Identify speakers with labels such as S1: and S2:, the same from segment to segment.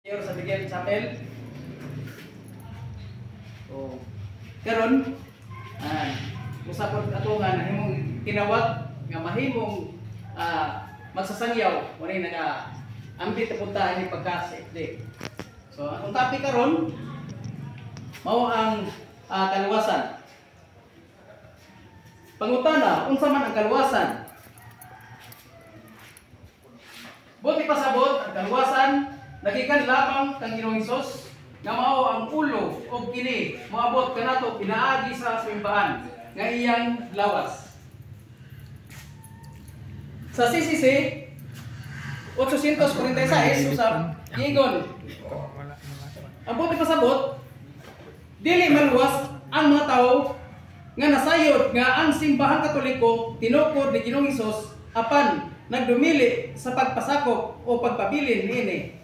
S1: Sa Miguel Chapel. So, karon usapon ato nga nahimong tinawag nga mahimong magsasangyaw wala naga ambit punta ni pagka-safety. So, ang topic karon mao ang kaluwasan. Pangutana, unsa man ang kaluwasan? Buti pasabot ang kaluwasan nagikan lamang kang Ginoong Hesus nga mao ang ulo og kini moabot kanato pinaagi sa simbahan nga iyang lawas. Sa CCC 846 usab ingon ang buti pasabot dili maluwas ang mga tawo nga nasayod nga ang simbahan Katoliko tinukod ni Ginoong Hesus apan nagdumili sa pagpasakop o pagpabilin niini.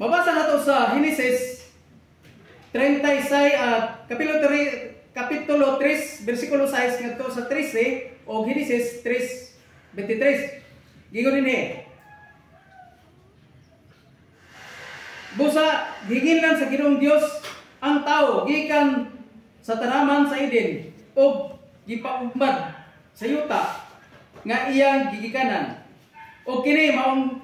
S1: Mabasa nato sa Genesis 36 kapitulo 3 bersikulo 6 ngadto sa 13 o Genesis 3:23. Gingon dinhi. Busa giginlan sa Ginoong Dios ang tao gikan sa tanaman sa Eden ug gipaugmad sa yuta nga iyang gigikanan. O kini maong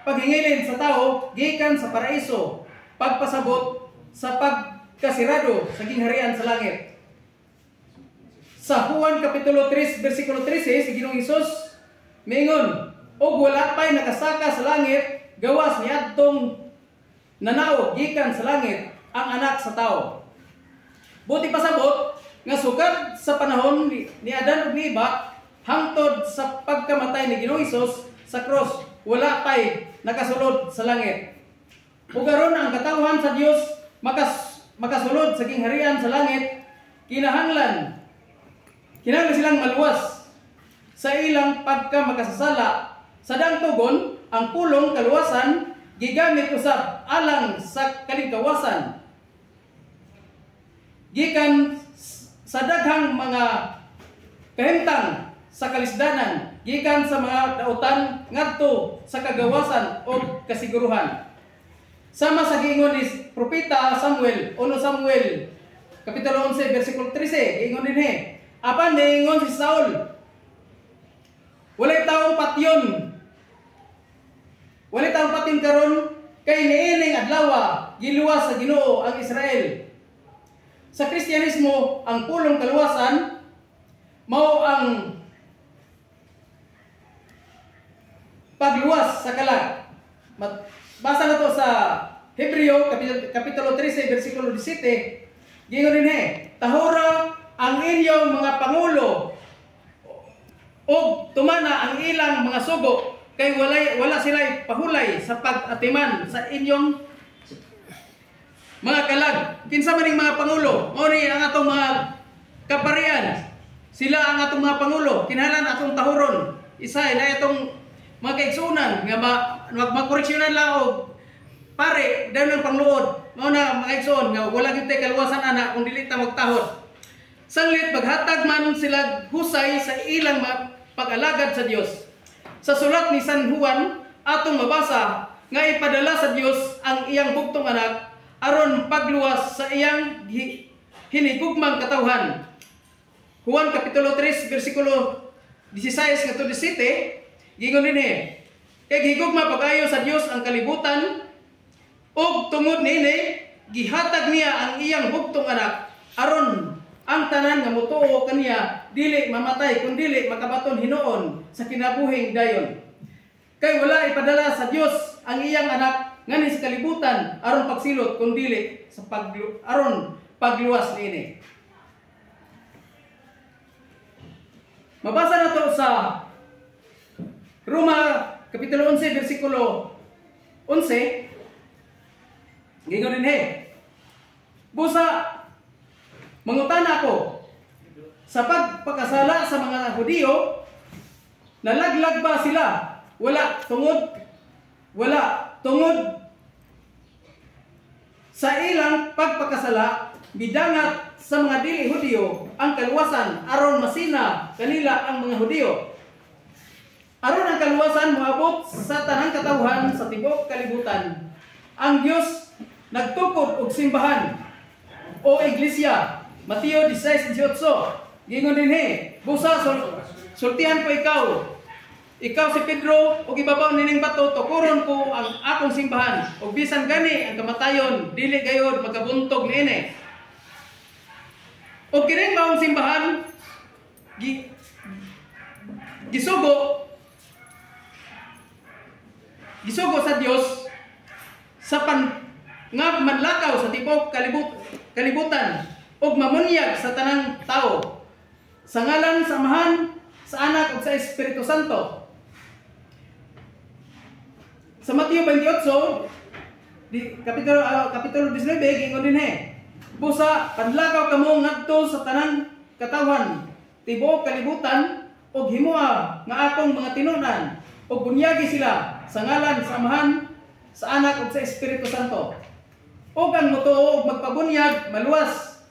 S1: paghingilin sa tao gikan sa paraiso, pagpasabot sa pagkasirado sa gingharian sa langit. Sa Juan kapitulo 3 bersikulo 13 si Ginoong Hesus miingon, og wala pay nakasaka sa langit gawas niadtong nanaog gikan sa langit ang anak sa tao. Buti pasabot nga sugad sa panahon ni Adan ug ni Eva hangtod sa pagkamatay ni Ginoong Hesus sa cross wala pay nakasulod sa langit. Ug karon ang katawhan sa Dios makasulod sa gingharian sa langit kinahanglan silang maluwas sa ilang pagka makasasala. Sa dangtugon ang pulong kaluwasan gigamit usab alang sa kaligtawasan gikan sa daghang mga kahimtang sa kalisdanan gikan sa mga dautan ngadto sa kagawasan o kasiguruhan. Sama sa giingon ni propeta Samuel, 1 Samuel kapitulo 11 bersikulo 13, giingon dinhi, apan niingon si Saul, walay taong patyon. Walay taong patin karon kay niining adlaw giluwas sa Ginoo ang Israel. Sa Kristyanismo, ang pulong kaluwasan mao ang pagluwas sa kalag. Basa na to sa Hebreo kapitulo 13 bersikulo 17. Gingon dinhi, tahura ang inyong mga pangulo og tumana ang ilang mga sugo kay wala sila pahulay sa pag-atiman sa inyong mga kalag. Kinsa maning mga pangulo? Mao ni ang atong mga kaparian. Sila ang atong mga pangulo. Kinahanglan atong tahuron. Isa na itong mga kaigsunan nga magkoreksyonan lang og pare dayon ang pangluod. Mao na mga kaigsuon nga wala gyud tay kaluwasan ana kung dili ta magtahod. Sanglit paghatag man sila husay sa ilang pag-alagad sa Dios. Sa sulat ni San Juan atong mabasa nga ipadala sa Dios ang iyang bugtong anak aron pagluwas sa iyang hinigugmang katawhan. Juan kapitulo 3 bersikulo 16 ngadto 17 gingon dinhi, kay higugma pag-ayo sa Dios ang kalibutan ug tungod niini gihatag niya ang iyang bugtong anak aron ang tanan nga motuo kaniya dili mamatay kundi makabaton hinuon sa kinabuhing dayon. Kay wala ipadala sa Dios ang iyang anak ngani sa kalibutan aron pagsilot kundi sa aron pagluwas niini. Mabasa na to sa Roma kapitulo 11 bersikulo 11. Gingon dinhi, busa mangutana ako sa pagpakasala sa mga Hudiyo, nalaglag ba sila? Wala tungod sa ilang pagpakasala bidangat sa mga dili Hudiyo ang kaluwasan aron masina kanila ang mga Hudiyo. Aron ang kaluwasan moabot sa tanang katawhan sa tibuok kalibutan. Ang Dios nagtukod og simbahan o iglesia. Mateo 16:18. Gingon dinhi, busa sultihan ko ikaw. Ikaw si Pedro, ug ibabaw nining bato tukuron ko ang akong simbahan. Ug bisan gani ang kamatayon dili gayud magabuntog niini. Ug kining maong simbahan gisugo sa Dios sa nga manlakaw sa tibuok kalibutan ug mamunyag sa tanang tao sa ngalan sa Amahan, sa Anak ug sa Espiritu Santo. Sa Mateo 28 kapitulo 19 gingon dinhi, busa panlakaw kamo ngadto sa tanang katawhan tibuok kalibutan ug himuha nga akong mga tinunan ug bunyagi sila sa ngalan sa Amahan, sa Anak ug sa Espiritu Santo. Ug ang motuo ug magpabunyag maluwas.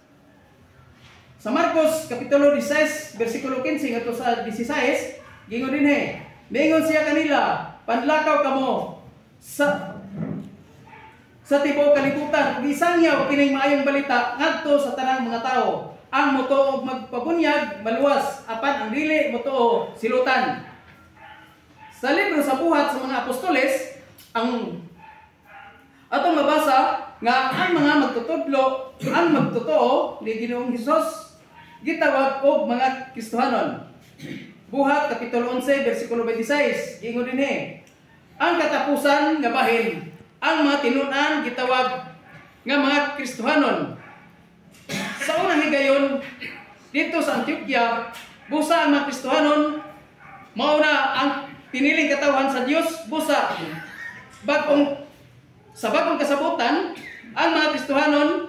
S1: Sa Marcos kapitulo 16 bersikulo 15 ngadto sa 16 gingon dinhi, mingon siya kanila, panlakaw kamo sa tibuok kalibutan ug isangyaw kining maayong balita ngadto sa tanang mga tao. Ang motuo ug magpabunyag maluwas, apan ang dili motuo silutan. Sa libro sa buhat sa mga apostoles, ang atong mabasa nga ang mga magtutudlo, ang magtotoo ni Ginoong Hesus gitawag og mga Kristohanon. Buhat kapitulo 11 bersikulo 26 gingon dinhi, ang katapusan nga bahin, ang mga tinunan gitawag nga mga Kristohanon. Sa unang higayon dito sa Antioquia, busa ang mga Kristohanon mao na ang piniling katawhan sa Dios. Busa sa bagong kasabutan, ang mga Kristohanon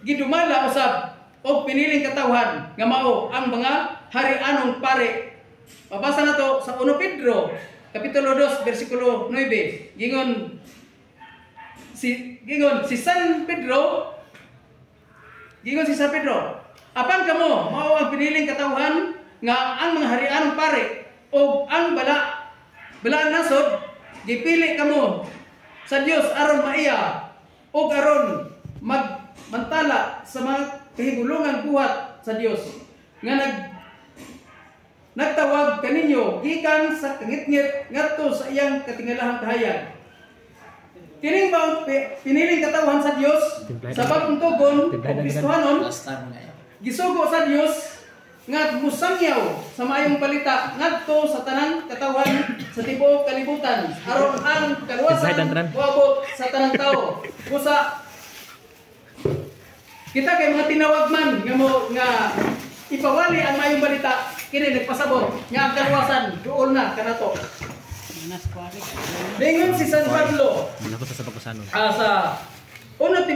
S1: gidumala usab og piniling katawhan nga mao ang mga harianong pare. Mabasa nato sa 1 Pedro kapitulo 2 bersikulo 9 gingon si San Pedro, apan kamo mao ang piniling katawhan nga ang mga harianong pare o ang balaan nasod gipili kamo sa Dios aron maiya o aron magmantala sa mga kahigulungan buhat sa Dios nga nagtawag kaninyo gikan sa kangitngit ngadto sa iyang katingalahang kahayag. Kining ba piniling katawhan sa Dios sa bagong tugon o Kristohanon gisugo sa Dios nga musangyaw sa maayong balita ngadto sa tanang katawhan sa tibuok kalibutan aron ang kaluwasan moabot sa tanang tao. Busa kita kay mga tinawag man nga ipawali ang maayong balita kini nagpasabot nga ang kaluwasan duol na kanato. Lingon si San Pablo sa 1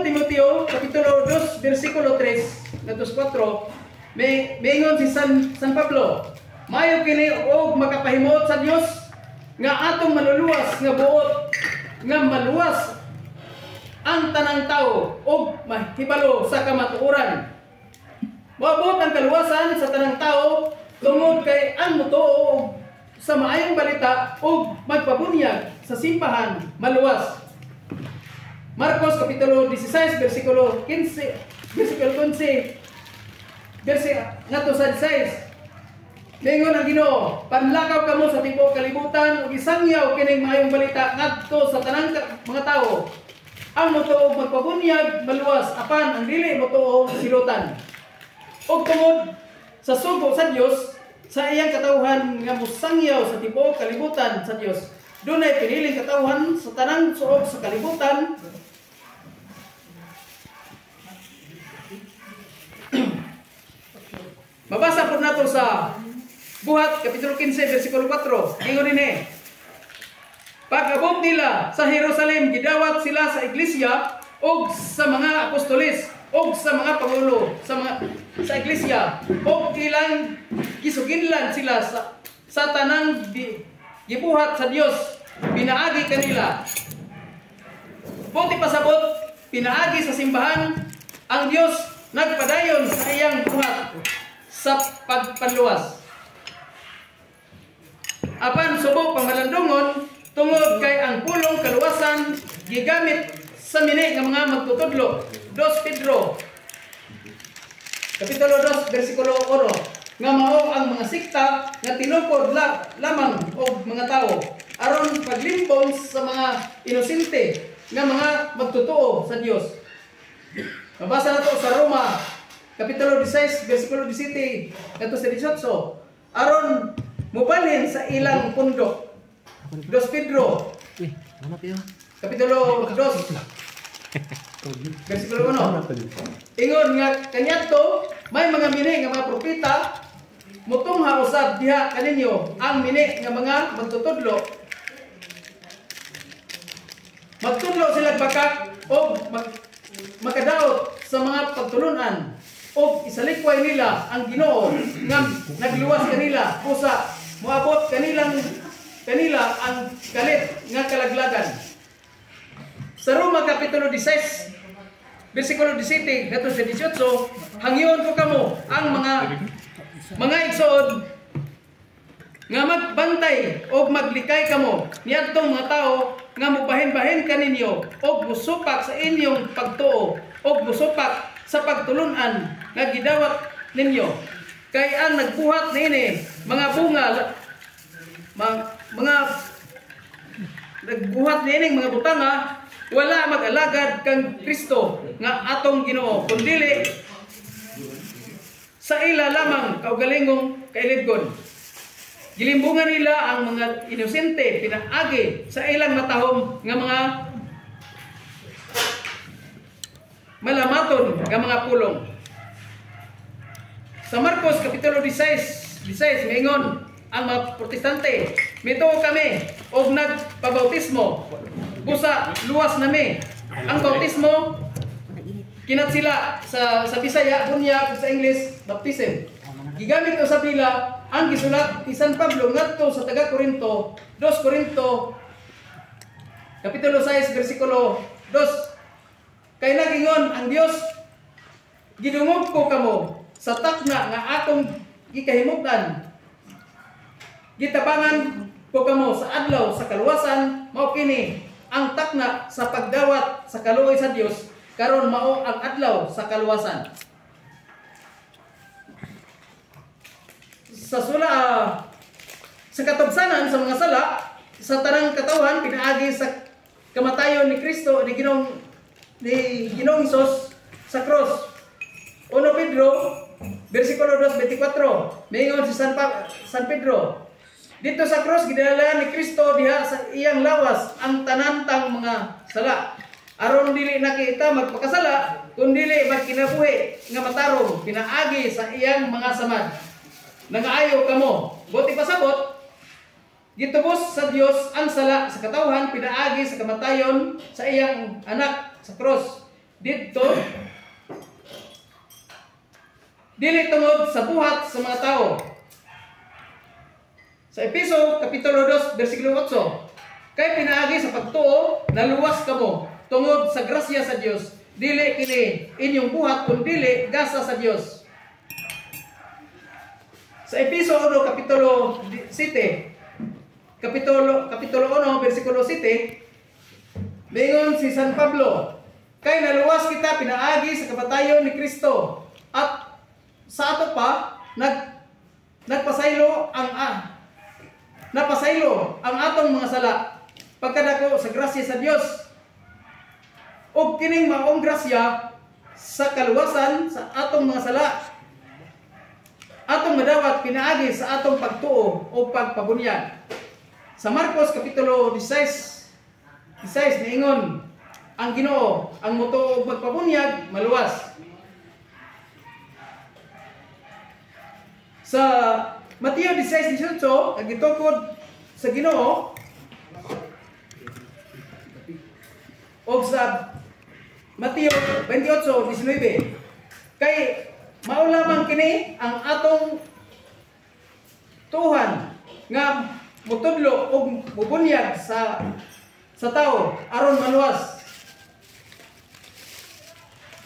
S1: Timoteo kapitulo 2 bersikulo 3 ngadto 4 mingon si San Pablo, mayo kini og makapahimot sa Dios nga atong maluluwas nga buot nga maluwas ang tanang tao og mahibalo sa kamatuoran. Moabot ang kaluwasan sa tanang tao tungod kay ang motuo sa maayong balita ug magpabunyag sa simbahan maluwas. Marcos kapitulo 16 bersikulo 15 ngadto sa 16 mingon ang Ginoo, panlakaw kamo sa tibuok kalibutan ug isangyaw kining maayong balita ngadto sa tanang mga tao. Ang motuo magpabunyag maluwas, apan ang dili motuo silutan. Ug tungod sa sugo sa Dios sa iyang katawhan nga musangyaw sa tibuok kalibutan sa Dios, dunay piniling katawhan sa tanang suog sa kalibutan. Mabasa po nato sa Buhat kapitulo 15 bersikulo 4 ingon dinhi, pag-abot nila sa Jerusalem gidawat sila sa iglesia ug sa mga apostoles ug sa mga pangulo sa iglesia ug ilang gisuginlan sila sa tanang gibuhat sa Dios, pinaagi kanila. Buti pasabot pinaagi sa simbahan ang Dios nagpadayon sa iyang buhat sa pagpanluwas. Apan subok pangmalandong gigamit sa mini nga mga magtutudlo. 2 Pedro Kapitulo 2 versikulo 1 nga mao ang mga sikta nga tinukod lamang og mga tao aron paglimpong sa mga inosente nga mga magtotoo sa Dios. Mabasa nato sa Roma Kapitulo 16 versikulo 17 ngadto sa 18 aron mubalhin sa ilang pundok. 2 Pedro Kapitulo 2 versikulo 1 ingon nga kaniadto may mga mini nga mga propeta mutungha usab diha kaninyo ang mini nga mga magtutudlo. Magtudlo sila bakak o makadaot sa mga pagtulunan o isalikway nila ang Ginoo nga nagluwas kanila pusa moabot kanila ang kalit nga kalaglagan. Sa Roma Kapitulo 16 versikulo 17 ngadto sa 18 hangyon ko kamo ang mga igsoon nga magbantay o maglikay kamo niadtong mga tao nga mubahin-bahin kaninyo o musupak sa inyong pagtuo o musupak sa pagtulunan nga gidawat ninyo kay ang nagbuhat niini mga bunga mga nagbuhat niining mga butanga wala mag-alagad kang Kristo nga atong Ginoo kundi sa ila lamang kaugalingong kailidgon. Gilimbungan nila ang mga inosente pinaagi sa ilang matahom nga mga malamaton nga mga pulong. Sa Marcos Kapitulo 16 maingon ang mga protestante, mituo kami og nagpabautismo, busa luwas nami. Ang bautismo kinat sila sa Bisaya, bunyag sa English, baptism. Gigamit usab nila ang gisulat ni San Pablo ngadto sa taga Corinto, 2 Corinto Kapitulo 6 versikulo 2. Kay nagingon ang Dios, gidungog ko kamo sa takna nga atong gikahimutan. Gitabangan ko kamo sa adlaw sa kaluwasan, mao kini ang takna sa pagdawat sa kaluoy sa Dios karon mao ang adlaw sa kaluwasan. Sa sa katubsanan sa mga sala sa tanang katawhan pinaagi sa kamatayon ni Kristo ni Ginoong Hesus sa cross. 1 Pedro versikulo 2:24 mayon si San Pedro, dito sa cross gidala ni Kristo diha sa iyang lawas ang tanantang mga sala aron dili nakita magpakasala kundi dili magkinabuhi nga matarong pinaagi sa iyang mga samad. Nangaayo kamo buti pasabot gitubos sa Dios ang sala sa katawhan pinaagi sa kamatayon sa iyang anak sa cross. Dito dili tungod sa buhat sa mga tao. Sa Efeso Kapitulo 2 versikulo 8, kay pinaagi sa pagtuo naluwas kamo tungod sa grasya sa Dios, dili kini inyong buhat kundi dili gasa sa Dios. Sa Efeso 1 Kapitulo 7 Kapitulo 1 versikulo 7 mayon si San Pablo, kay naluwas kita pinaagi sa kamatayon ni Kristo at sa ato pa napasaylo ang atong mga sala pagkadako sa grasya sa Dios. O kining maong grasya sa kaluwasan sa atong mga sala atong madawat pinaagi sa atong pagtuo o pagpabunyag. Sa Marcos Kapitulo 16 niingon ang Ginoo ang mutuo og pagpabunyag maluwas. Sa Mateo 16:18 nagitukod sa Ginoo o sa Mateo 28:19 kay mao lamang kini ang atong tuhan nga mutudlo og mubunyag sa tao aron maluwas.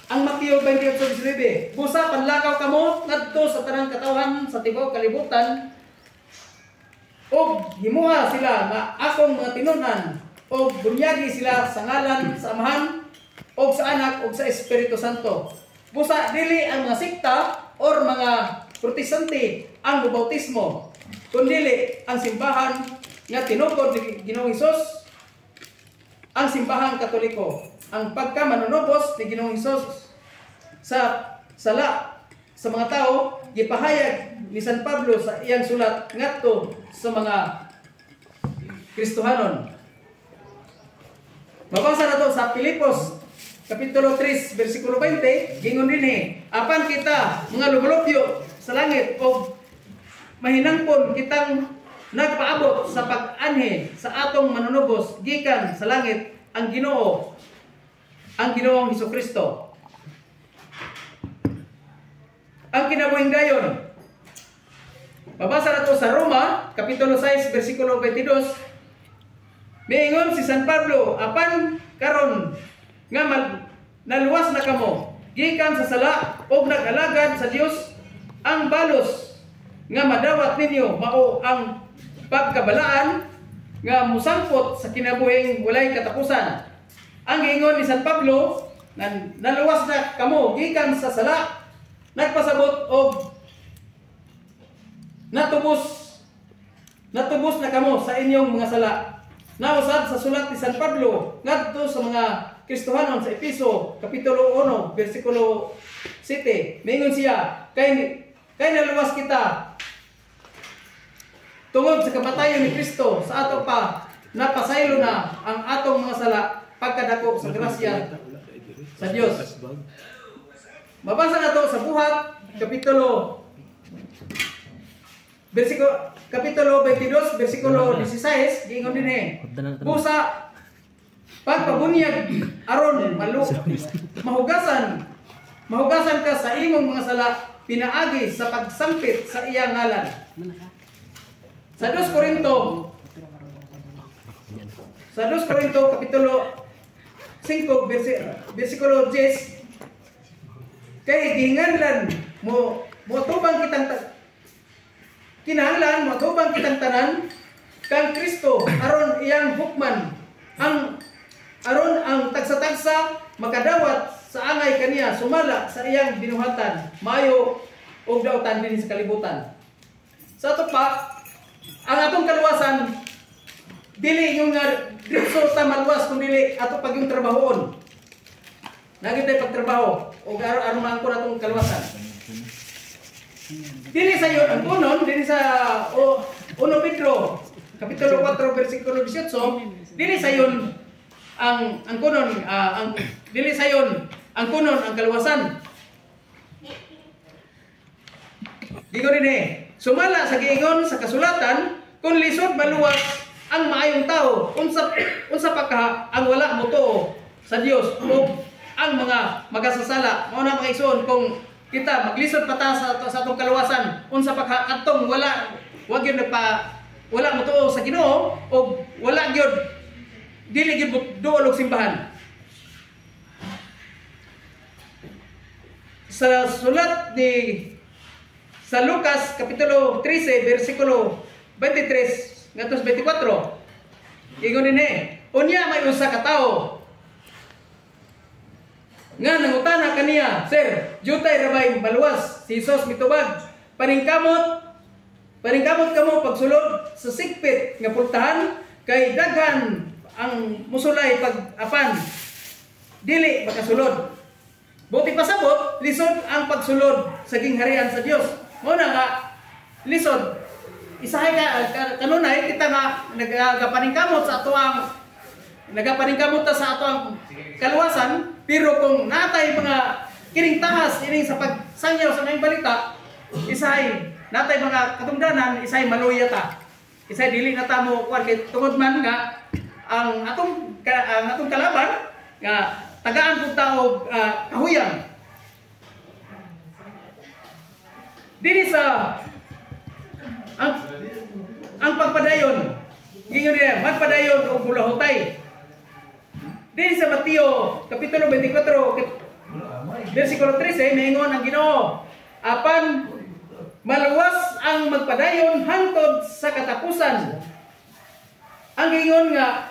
S1: Ang Mateo 28:19, busa panlakaw kamo ngadto sa tanang katawhan sa tibaw kalibutan og himuha sila nga akong mga tinunan o bunyagi sila sa ngalan sa Amahan o sa Anak o sa Espiritu Santo. Busa dili ang mga sikta or mga protestante ang bautismo, kundi ang simbahan nga tinukod ni Ginoong Hesus, ang simbahan Katoliko. Ang pagkamanunubos ni Ginoong Hesus sa sala sa mga tao gipahayag ni San Pablo sa iyang sulat ngadto sa mga Kristohanon. Mabasa na to sa Pilipos Kapitulo 3, versikulo 20, gingon dinhi, apan kita mga lubulupyo sa langit o mahinangpon kitang nagpaabot sa pag-anhi sa atong manunubos gikan sa langit ang Ginoo, ang Ginoong Hesukristo. Ang kinabuhing dayon, mabasa na to sa Roma Kapitulo 6, versikulo 22, miingon si San Pablo, apan karon nga naluwas na kamo gikan sa sala o nag-alagad sa Dios, ang balos nga madawat ninyo mao ang pagkabalaan nga musangpot sa kinabuhing walay katapusan. Ang giingon ni San Pablo, naluwas na kamo gikan sa sala, nagpasabot og natubos na kamo sa inyong mga sala. Nausad sa sulat ni San Pablo ngadto sa mga Kristohanon sa Episo Kapitulo 1, versikulo 7. Mingon siya, kay naluwas kita tungod sa kamatayon ni Kristo, sa ato pa napasaylo na ang atong mga sala pagkadako sa grasya sa Dios. Mabasa na to sa Buhat Kapitulo 22, versikulo 16, giingon dinhi, busa pagpabunyag aron mahugasan ka sa imong mga sala pinaagi sa pagsampit sa iyang ngalan. Sa 2 Korinto Kapitulo 5, versikulo 10, kay gihinganlan mo tubang kitang kinahanglan mo tubang kitang tanan kang Kristo aron iyang hukman aron ang tagsa-tagsa makadawat sa angay kaniya sumala sa iyang binuhatan maayo og daotan din sa kalibutan. Sa ato pa ang atong kaluwasan dili yung diretso ta maluwas kundi ato pag yung trabahoon. Nagitay pagtrabaho og aron man ko natong kaluwasan. Dili sa yon ang kunon dili sa 1 Pedro Kapitulo 4, versikulo 18, dili sa yon ang kunon dili sa yon ang kunon ang kaluwasan. Gigon dinhi, sumala sa giingon sa kasulatan, kung lisod maluwas ang maayong tao, unsa pa ka ang wala mo tuo sa Dios o ang mga magasasala. Mao na mga igsoon, kung kita maglisod pa ta sa atong kaluwasan, unsa pa ka kadtong wala mo tuo sa Ginoo o wala gyud dili gyud duol og simbahan. Sa sulat sa Lucas Kapitulo 13, versikulo 23 ngadto 24, ingon dinhi, unya may usa ka tawo nga nangutana kaniya, Sir, jutay rabay maluwas si Hesus mitubag, paningkamot kamo pagsulod sa sikpit nga pultahan, kay daghan ang musulay pag apan dili makasulod. Buti pasabot lisod ang pagsulod sa gingharian sa Dios. Mao na nga lisod isahay kanunay kita nga nagapaningkamot sa atoang sa atoang kaluwasan, pero kung natay mga kining tahas ining sa pagsangyaw sa mga balita, isahay natay mga katungdanan, isahay maluya ta. Isahay dili na ta mo kuan kay tungod man nga ang atong kalaban nga tagaan pug tao kahuyang. Dili sa ang pagpadayon, gingon niya, magpadayon og bulahotay. Dili sa Mateo Kapitulo 24, versikulo 13, maingon ang Ginoo, apan maluwas ang magpadayon hangtod sa katapusan. Ang gingon nga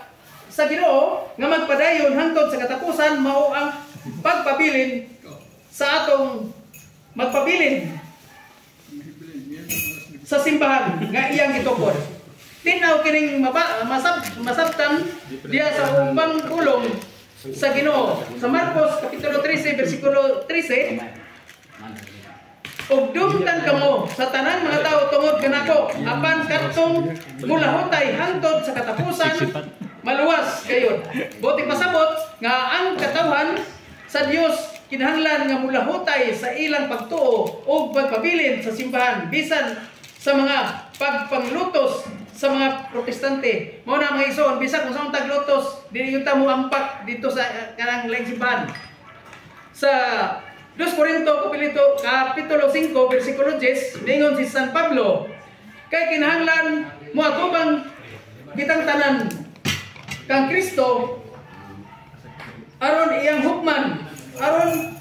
S1: sa Ginoo nga magpadayon hangtod sa katapusan mao ang pagpabilin sa atong magpabilin sa simbahan nga iyang gitukod. Tinaw kining masabtan diya sa ubang pulong sa Ginoo sa Marcos kapitulo 13 bersikulo 13. Ug dumtan kamo sa tanang mga tao tungod kanako apan kadtong mulahutay hangtod sa katapusan maluwas kayo. Buti pasabot nga ang katawhan sa Dios kinahanglan nga mulahutay sa ilang pagtuo ug pagpabilin sa simbahan bisan sa mga pagpanglutos sa mga protestante. Mao na mga ison bisan kung saan taglutos dili yung mo ampak dito sa kanang laing simbahan. Sa 2 Corinto kapitulo 5 bersikulo 10 ningon si San Pablo kay kinahanglan moatubang kitang tanan kang Kristo aron iyang hukman aron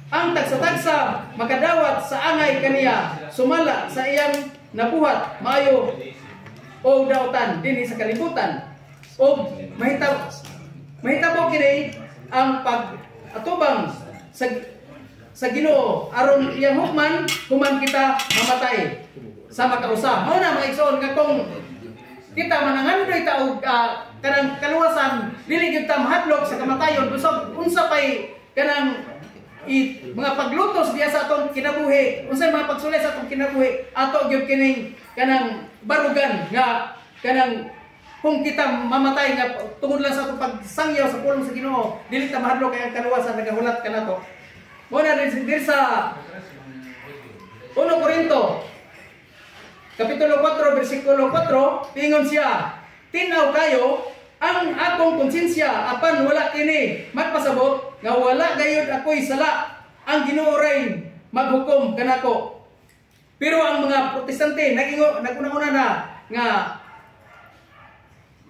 S1: ang tagsa-tagsa makadawat sa angay kaniya sumala sa iyang nabuhat maayo o dautan dinhi sa kalibutan o mahitabo kini ang pag-atubang sa Ginoo aron iyang hukman human kita mamatay sa makausa. Mao na mga igsoon nga kung kita manangandoy ta og kanang kaluwasan dili gyud ta mahadlok sa kamatayon busog unsa pay kanang mga paglutos diya sa atong kinabuhi unsay mga pagsulay sa atong kinabuhi ato gyud kining kanang barugan nga kanang kung kita mamatay nga tungod lang sa atong pagsangyaw sa pulong sa Ginoo dili ta mahadlok kay ang kaluwasan nagahulat kanato. Mao na din sa 1 Corinto kapitulo 4 bersikulo 4 pingon siya tinaw kayo ang akong konsensya apan wala kini magpasabot nga wala gayud ako'y sala ang Ginoo ray maghukom kanako. Pero ang mga protestante naguna-una na nga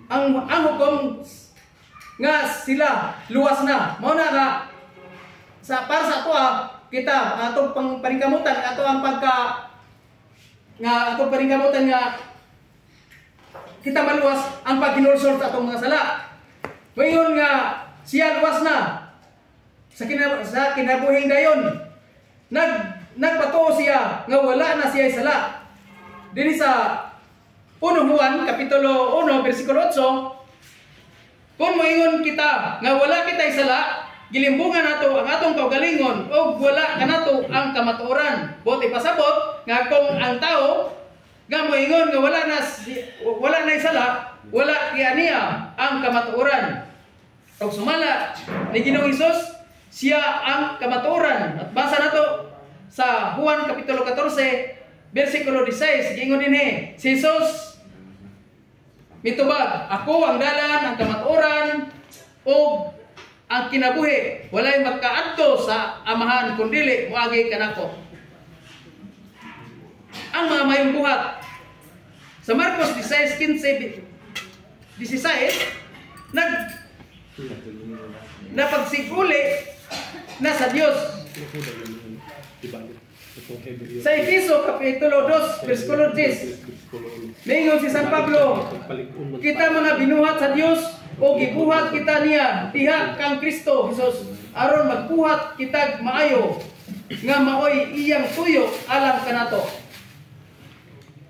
S1: ang hukom nga sila luwas na. Mao na nga para sa ato kita atong paningkamutan ato ang atong paningkamutan nga kita maluwas ang paghinulsol sa atong mga sala. Ngayon nga siya luwas na sa kinabuhing dayon. Nagpatuo siya nga wala na siya sala. Dili sa 1 Juan kapitulo 1 bersikulo 8 kung moingon kita nga wala kitay sala gilimbungan nato ang atong kaugalingon o wala kanato ang kamatuoran. Buti pasabot nga kung ang tao nga moingon nga wala na sala wala kianiya ang kamatuoran. Og sumala ni Ginoong Hesus siya ang kamatuoran. At basa nato sa Juan kapitulo 14 bersikulo 16 gingon dinhi si Hesus mitubag ako ang dalan ang kamatuoran ug ang kinabuhi walay magkaadto sa amahan kundili moagi kanako. Ang mga mayong buhat sa Marcos 16:16 napagsiguli na sa Dios. Sa Efeso kapitulo 2 bersikulo 10 mingon si San Pablo kita mga binuhat sa Dios o gibuhat kita niya diha kang Kristo Jesus aron magbuhat kita maayo nga maoy iyang tuyo alam kanato.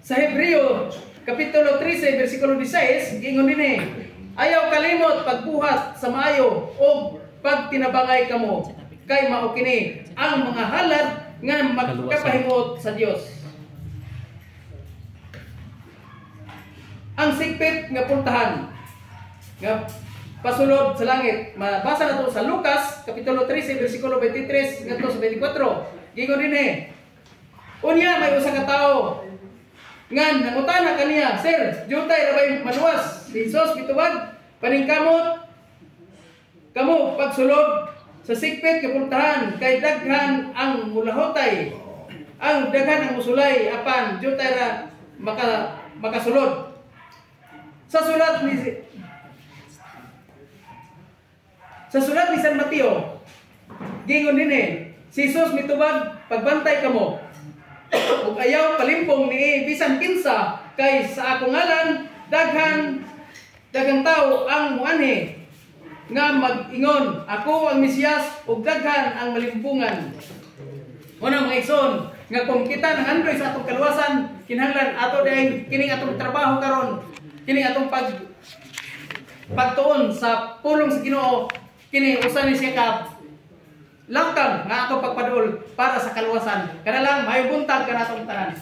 S1: Sa Hebreo kapitulo 13 bersikulo 16 gingon dinhi ayaw kalimot pagbuhat sa maayo o pagtinabangay kamo kay mao kini ang mga halad nga magkapahimot sa Dios. Ang sigpit nga puntahan nga pasulod sa langit mabasa nato sa Lucas kapitulo 13 bersikulo 23 ngadto sa 24 gingon dinhi unya may usa ka tawo nga nangutana kaniya sir jutay ra bay maluwas si Jesus mitubag paningkamot kamo pagsulod sa sigpit nga puntahan kay daghan ang mulahotay ang daghan ang musulay apan jutay ra makasulod. Sa sulat ni San Mateo gingon dinhi si Jesus mitubag pagbantay kamo ug ayaw palimpong ni bisan kinsa kay sa akong ngalan daghan daghang tao ang muanhi nga mag-ingon, ako ang Mesiyas ug daghan ang malimpungan. Una mga igsoon, nga kung kita nangandroy sa atong kaluwasan, kinahanglan ato dahil kining atong trabaho karon, kining atong pagtuon sa pulong sa Ginoo, kini usa ni siya ka langkang nga atong pagpadul para sa kaluwasan. Kana lang maayong buntag kanatong tanan.